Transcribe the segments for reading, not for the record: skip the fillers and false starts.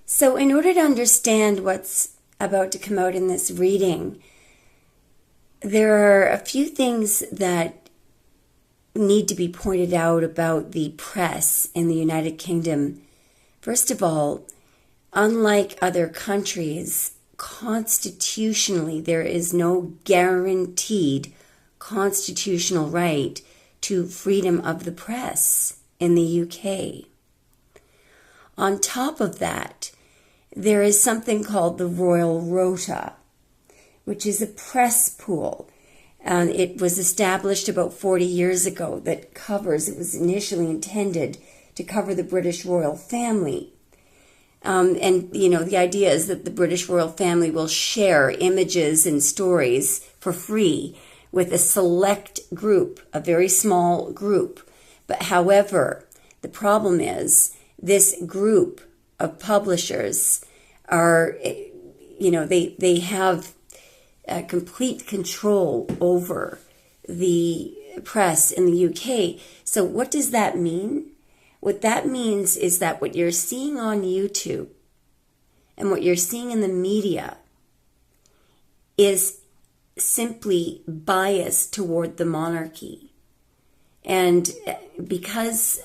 So in order to understand what's about to come out in this reading, there are a few things that need to be pointed out about the press in the United Kingdom. First of all, unlike other countries, constitutionally, there is no guaranteed constitutional right to freedom of the press in the UK. On top of that, there is something called the Royal Rota, which is a press pool. It was established about 40 years ago it was initially intended to cover the British royal family. The idea is that the British royal family will share images and stories for free with a select group, a very small group. But however, the problem is this group of publishers are, they have complete control over the press in the UK. So what does that mean? What that means is that what you're seeing on YouTube and what you're seeing in the media is simply biased toward the monarchy. And because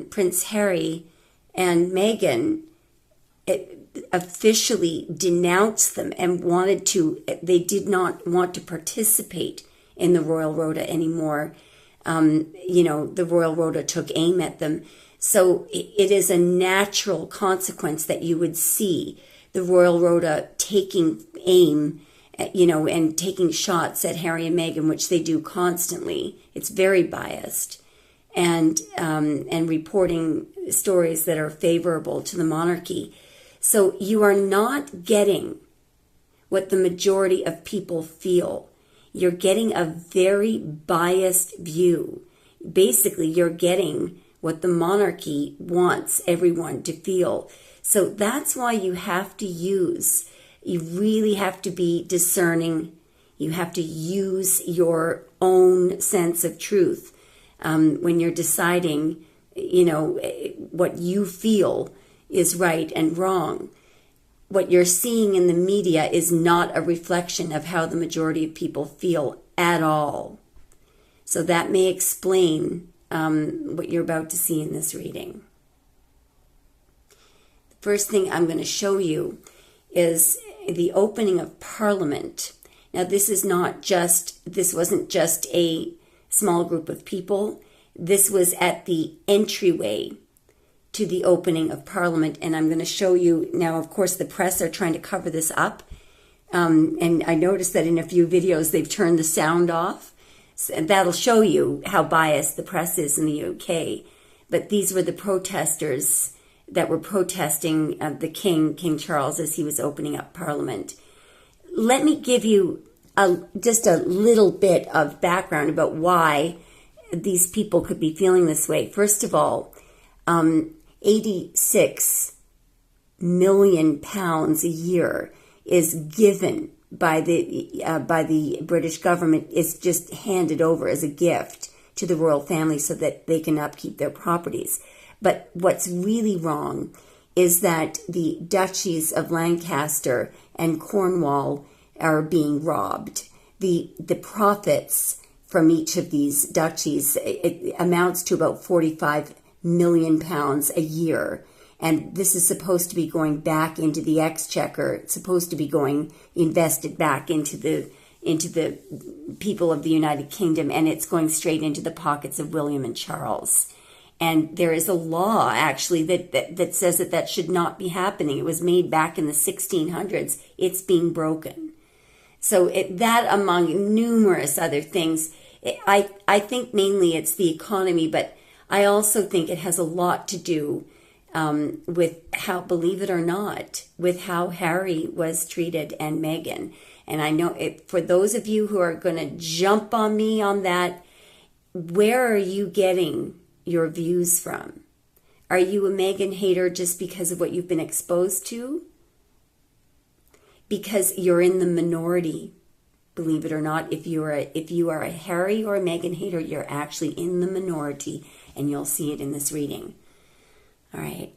Prince Harry and Meghan officially denounced them and they did not want to participate in the Royal Rota anymore. The Royal Rota took aim at them. So it is a natural consequence that you would see the Royal Rota taking aim, and taking shots at Harry and Meghan, which they do constantly. It's very biased, and reporting stories that are favorable to the monarchy. So you are not getting what the majority of people feel. You're getting a very biased view. Basically, you're getting what the monarchy wants everyone to feel. So that's why you really have to be discerning. You have to use your own sense of truth when you're deciding, what you feel is right and wrong. What you're seeing in the media is not a reflection of how the majority of people feel at all. So that may explain what you're about to see in this reading. The first thing I'm going to show you is the opening of Parliament. Now, this wasn't just a small group of people. This was at the entryway to the opening of Parliament, and I'm going to show you now. Of course, the press are trying to cover this up, and I noticed that in a few videos they've turned the sound off, and that'll show you how biased the press is in the UK. But these were the protesters that were protesting the King Charles, as he was opening up Parliament. Let me give you just a little bit of background about why these people could be feeling this way. First of all, 86 million pounds a year is given by the British government. Is just handed over as a gift to the royal family so that they can upkeep their properties. But what's really wrong is that the duchies of Lancaster and Cornwall are being robbed. The profits from each of these duchies, it amounts to about 45 million pounds a year. And this is supposed to be going back into the exchequer. It's supposed to be invested back into the people of the United Kingdom, and it's going straight into the pockets of William and Charles. And there is a law, actually, that says that should not be happening. It was made back in the 1600s. It's being broken. So that, among numerous other things, I think mainly it's the economy, but I also think it has a lot to do with how, believe it or not, with how Harry was treated and Meghan. And I know for those of you who are going to jump on me on that, where are you getting your views from? Are you a Meghan hater just because of what you've been exposed to? Because you're in the minority, believe it or not. If you are a Harry or a Meghan hater, you're actually in the minority, and you'll see it in this reading. All right.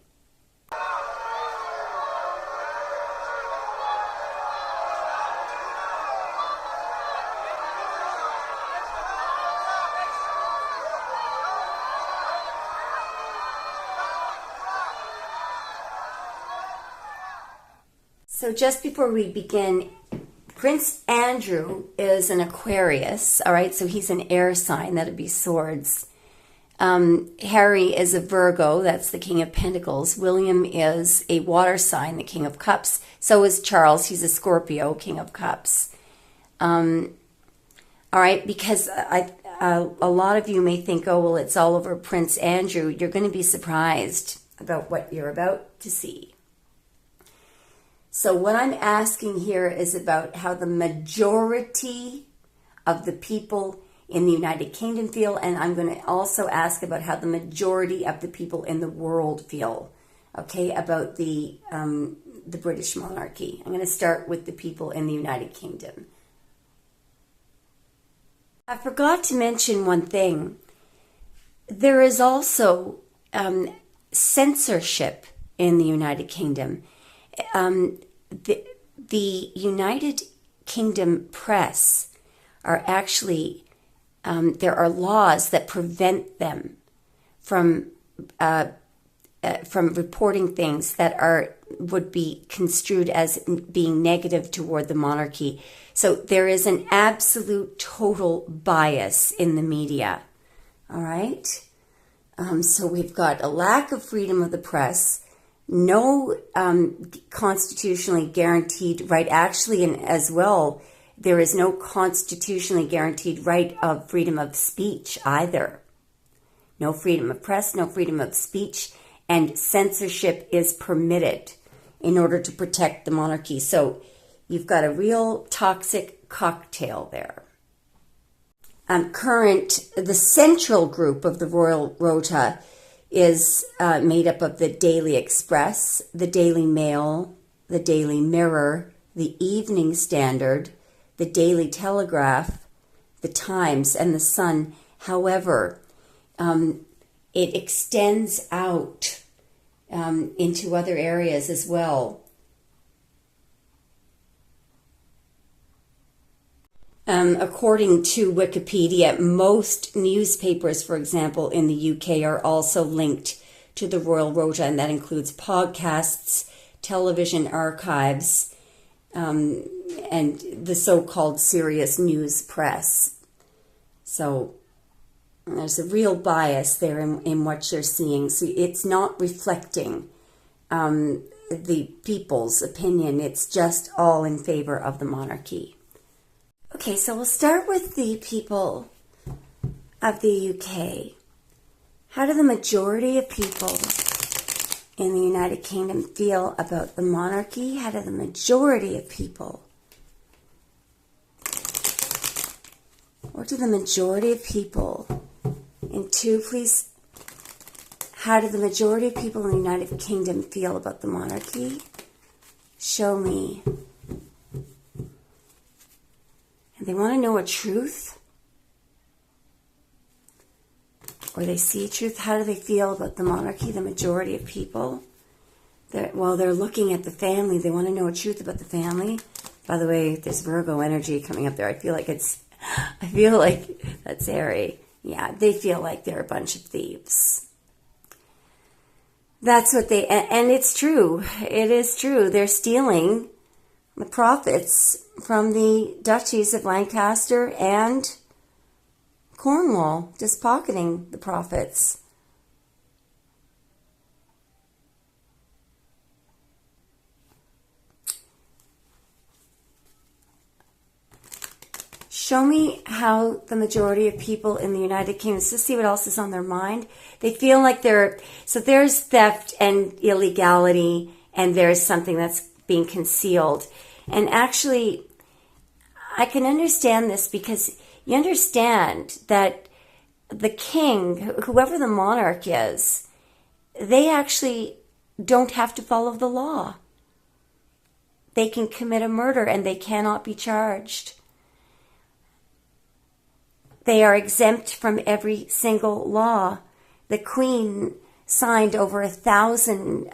So just before we begin, Prince Andrew is an Aquarius, all right? So he's an air sign, that'd be swords. Harry is a Virgo, that's the King of Pentacles. William is a water sign, the King of Cups. So is Charles, he's a Scorpio, King of Cups. All right, because a lot of you may think, oh, well, it's all over Prince Andrew. You're going to be surprised about what you're about to see. So what I'm asking here is about how the majority of the people in the United Kingdom feel, and I'm going to also ask about how the majority of the people in the world feel, okay, about the British monarchy. I'm going to start with the people in the United Kingdom. I forgot to mention one thing. There is also censorship in the United Kingdom. The United Kingdom press are actually, there are laws that prevent them from reporting things that would be construed as being negative toward the monarchy. So there is an absolute total bias in the media. All right? So we've got a lack of freedom of the press, no constitutionally guaranteed right. Actually, and as well, there is no constitutionally guaranteed right of freedom of speech either. No freedom of press, no freedom of speech, and censorship is permitted in order to protect the monarchy. So you've got a real toxic cocktail there. The central group of the Royal Rota is made up of the Daily Express, the Daily Mail, the Daily Mirror, the Evening Standard, the Daily Telegraph, the Times, and the Sun. However, it extends out into other areas as well. According to Wikipedia, most newspapers, for example, in the UK are also linked to the Royal Rota, and that includes podcasts, television archives, and the so-called serious news press. So there's a real bias there in what you're seeing. So it's not reflecting the people's opinion. It's just all in favor of the monarchy. Okay, so we'll start with the people of the UK. How do the majority of people in the United Kingdom feel about the monarchy? How do the majority of people? What do the majority of people? And two, please, how do the majority of people in the United Kingdom feel about the monarchy? Show me. And they want to know a truth? Or they see truth? How do they feel about the monarchy, the majority of people? They're looking at the family. They want to know a truth about the family. By the way, there's Virgo energy coming up there. I feel like that's airy. Yeah, they feel like they're a bunch of thieves. That's what and it's true. It is true. They're stealing the profits from the duchies of Lancaster and Cornwall, just pocketing the profits. Show me how the majority of people in the United Kingdom, let's just see what else is on their mind. They feel like so there's theft and illegality, and there's something that's being concealed. And actually, I can understand this because you understand that the king, whoever the monarch is, they actually don't have to follow the law. They can commit a murder and they cannot be charged. They are exempt from every single law. The Queen signed over 1,000,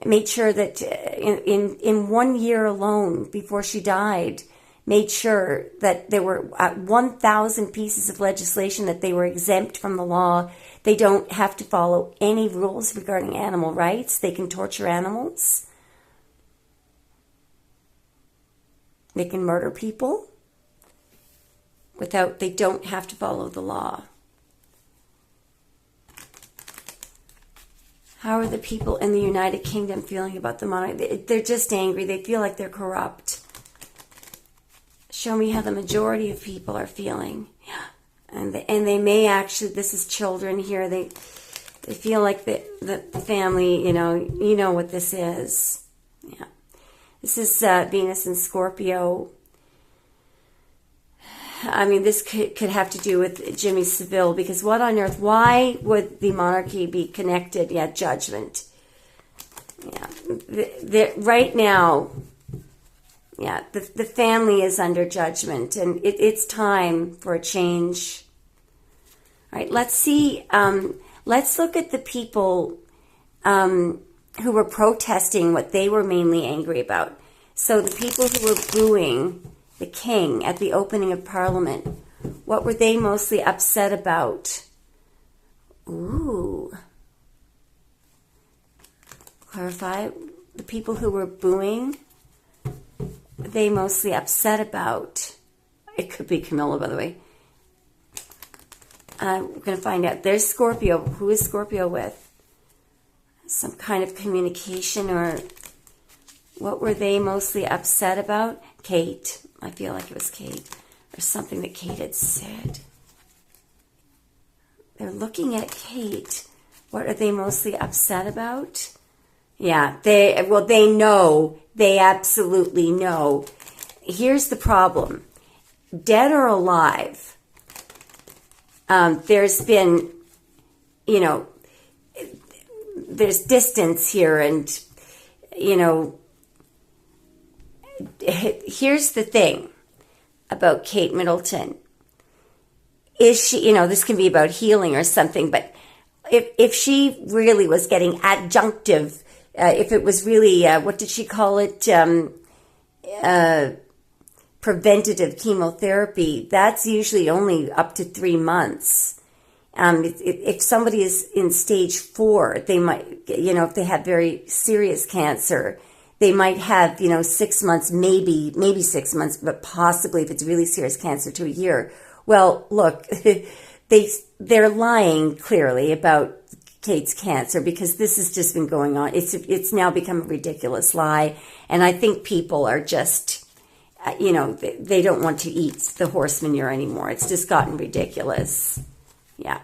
made sure that in 1 year alone before she died, made sure that there were 1,000 pieces of legislation that they were exempt from the law. They don't have to follow any rules regarding animal rights. They can torture animals. They can murder people they don't have to follow the law. How are the people in the United Kingdom feeling about the monarchy? They're just angry. They feel like they're corrupt. Show me how the majority of people are feeling. And they may actually, this is children here, they feel like the family, you know what this is. Yeah. This is Venus and Scorpio. I mean, this could have to do with Jimmy Savile, because what on earth, why would the monarchy be connected? Yeah, judgment. Yeah. Right now, yeah, the family is under judgment, and it's time for a change. All right, let's see. Let's look at the people who were protesting, what they were mainly angry about. So the people who were booing the king at the opening of Parliament, what were they mostly upset about? Ooh. Clarify. The people who were booing, they mostly upset about. It could be Camilla, by the way. We're going to find out. There's Scorpio. Who is Scorpio with? Some kind of communication, or what were they mostly upset about? Kate. I feel like it was Kate, or something that Kate had said. They're looking at Kate. What are they mostly upset about? Yeah, they know. They absolutely know. Here's the problem. Dead or alive, there's been, there's distance here, and, here's the thing about Kate Middleton. Is she, this can be about healing or something, but if she really was getting adjunctive, if it was really, what did she call it? Preventative chemotherapy, that's usually only up to 3 months. If somebody is in stage 4, they might, if they have very serious cancer, they might have, 6 months, maybe 6 months, but possibly if it's really serious cancer to a year. Well, look, they're lying clearly about Kate's cancer, because this has just been going on. It's now become a ridiculous lie, and I think people are just, they don't want to eat the horse manure anymore. It's just gotten ridiculous. Yeah.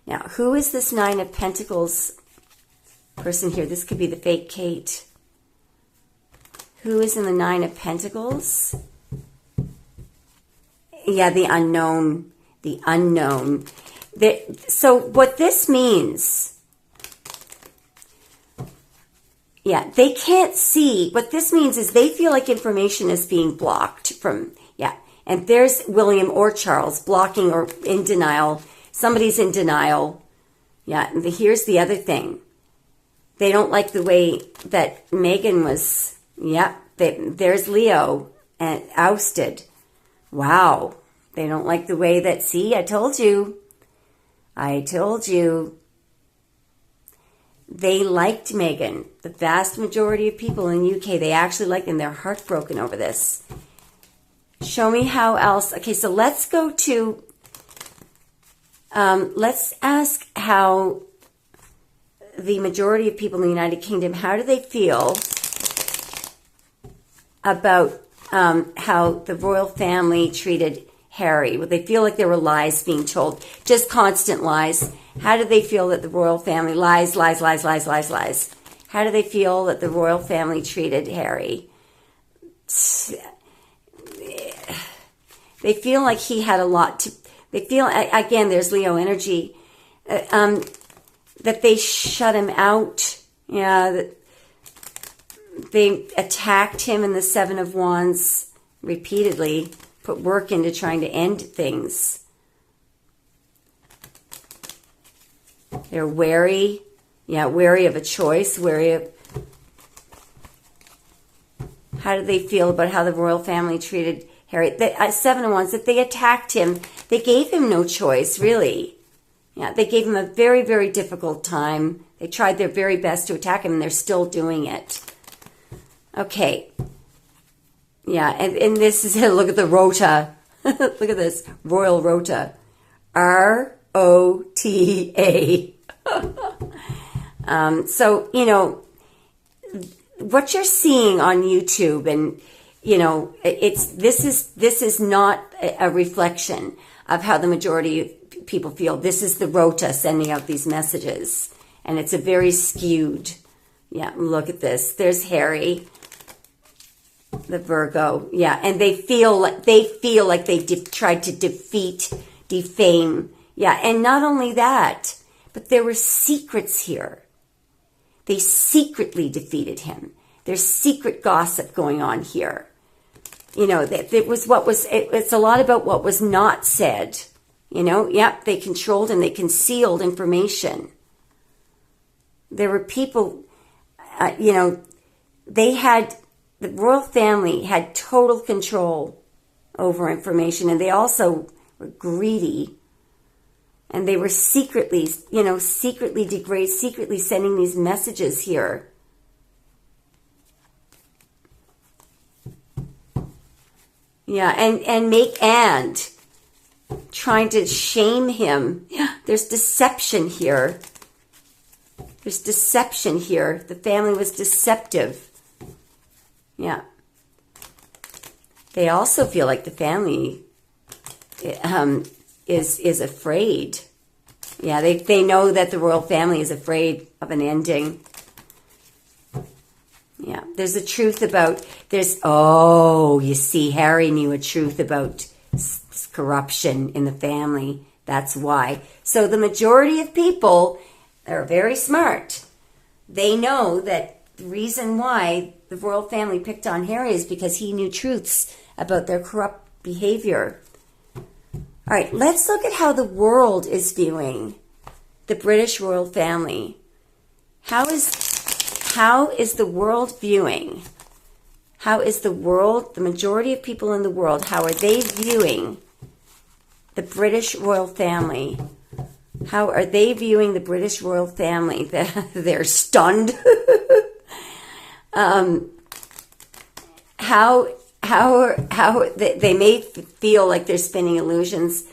Now, who is this 9 of Pentacles person here? This could be the fake Kate. Who is in the 9 of Pentacles? Yeah, the unknown. The unknown. So what this means, yeah, they can't see. What this means is they feel like information is being blocked from, yeah. And there's William or Charles blocking or in denial. Somebody's in denial. Yeah, and here's the other thing. They don't like the way that Meghan was, yeah, there's Leo and ousted. Wow. They don't like the way that, see, I told you. They liked Meghan. The vast majority of people in UK, they actually liked them. They're heartbroken over this. Show me how else. Okay, so let's go to, let's ask how the majority of people in the United Kingdom, how do they feel about how the royal family treated Harry? Would they feel like there were lies being told? Just constant lies. How do they feel that the royal family lies? How do they feel that the royal family treated Harry? They feel like he had a lot to... They feel, again, there's Leo energy, that they shut him out. Yeah, that they attacked him in the 7 of Wands repeatedly, put work into trying to end things. They're wary. Yeah, wary of a choice, wary of... How do they feel about how the royal family treated Harry? 7 of Wands, that they attacked him. They gave him no choice, really. Yeah, they gave him a very, very difficult time. They tried their very best to attack him, and they're still doing it. Okay. Yeah, and this is, look at the rota. Look at this, royal rota. ROTA. So, what you're seeing on YouTube, and, this is not a reflection of how the majority of people feel. This is the rota sending out these messages. And it's a very skewed, look at this. There's Harry, the Virgo, and they feel like they tried to defame, and not only that, but there were secrets here. They secretly defeated him. There's secret gossip going on here. It's a lot about what was not said. They controlled and they concealed information. There were people, the royal family had total control over information, and they also were greedy, and they were secretly degraded, secretly sending these messages here. And trying to shame him. There's deception here. There's deception here. The family was deceptive. They also feel like the family is afraid. They know that the royal family is afraid of an ending. There's a truth about, you see, Harry knew a truth about corruption in the family. That's why. So the majority of people are very smart. They know that the reason why the royal family picked on Harry is because he knew truths about their corrupt behavior. All right, let's look at how the world is viewing the British royal family. How is the world viewing? How is the majority of people in the world, how are they viewing the British royal family? How are they viewing the British royal family? They're stunned. How they may feel like they're spinning illusions.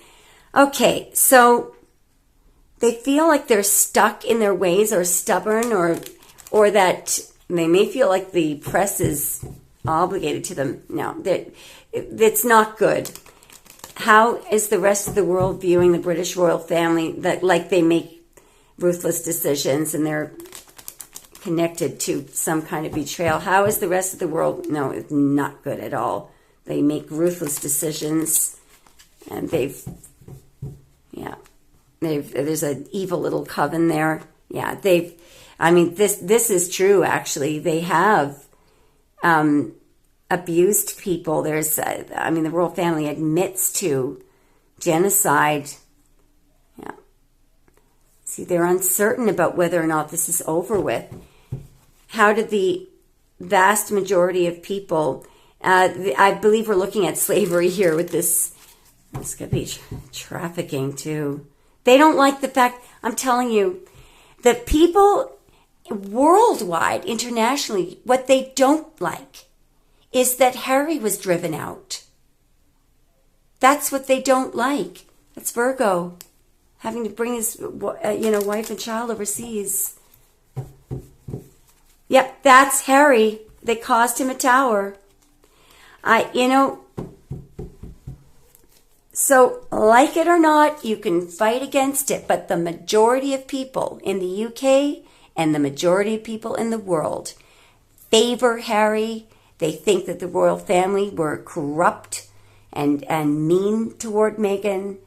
Okay, so they feel like they're stuck in their ways or stubborn, or that they may feel like the press is obligated to them. No, it's not good. How is the rest of the world viewing the British royal family? That like they make ruthless decisions and they're connected to some kind of betrayal. How is the rest of the world? No, it's not good at all. They make ruthless decisions, and there's an evil little coven there. This is true, actually. They have abused people. The royal family admits to genocide. See, they're uncertain about whether or not this is over with. How did the vast majority of people, I believe we're looking at slavery here with this could be trafficking too. They don't like the fact, I'm telling you, that people worldwide, internationally, what they don't like is that Harry was driven out. That's what they don't like. That's Virgo, having to bring his wife and child overseas. Yep, that's Harry. They cost him a tower. So, like it or not, you can fight against it, but the majority of people in the UK and the majority of people in the world favor Harry. They think that the royal family were corrupt and mean toward Meghan.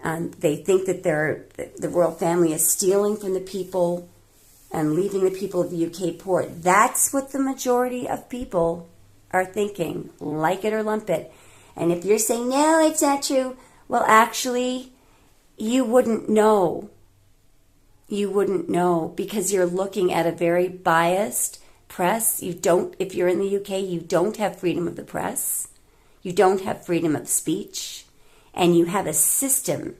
They think that the royal family is stealing from the people and leaving the people of the UK poor. That's what the majority of people are thinking, like it or lump it. And if you're saying, no, it's not true, well, actually, you wouldn't know. You wouldn't know because you're looking at a very biased press. If you're in the UK, you don't have freedom of the press. You don't have freedom of speech. And you have a system,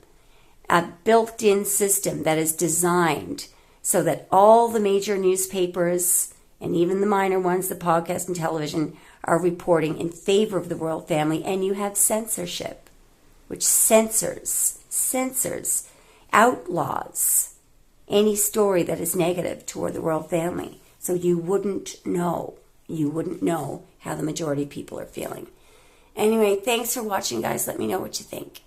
a built-in system that is designed so that all the major newspapers and even the minor ones, the podcast and television, are reporting in favor of the royal family, and you have censorship, which censors, outlaws any story that is negative toward the royal family. So you wouldn't know how the majority of people are feeling. Anyway, thanks for watching, guys. Let me know what you think.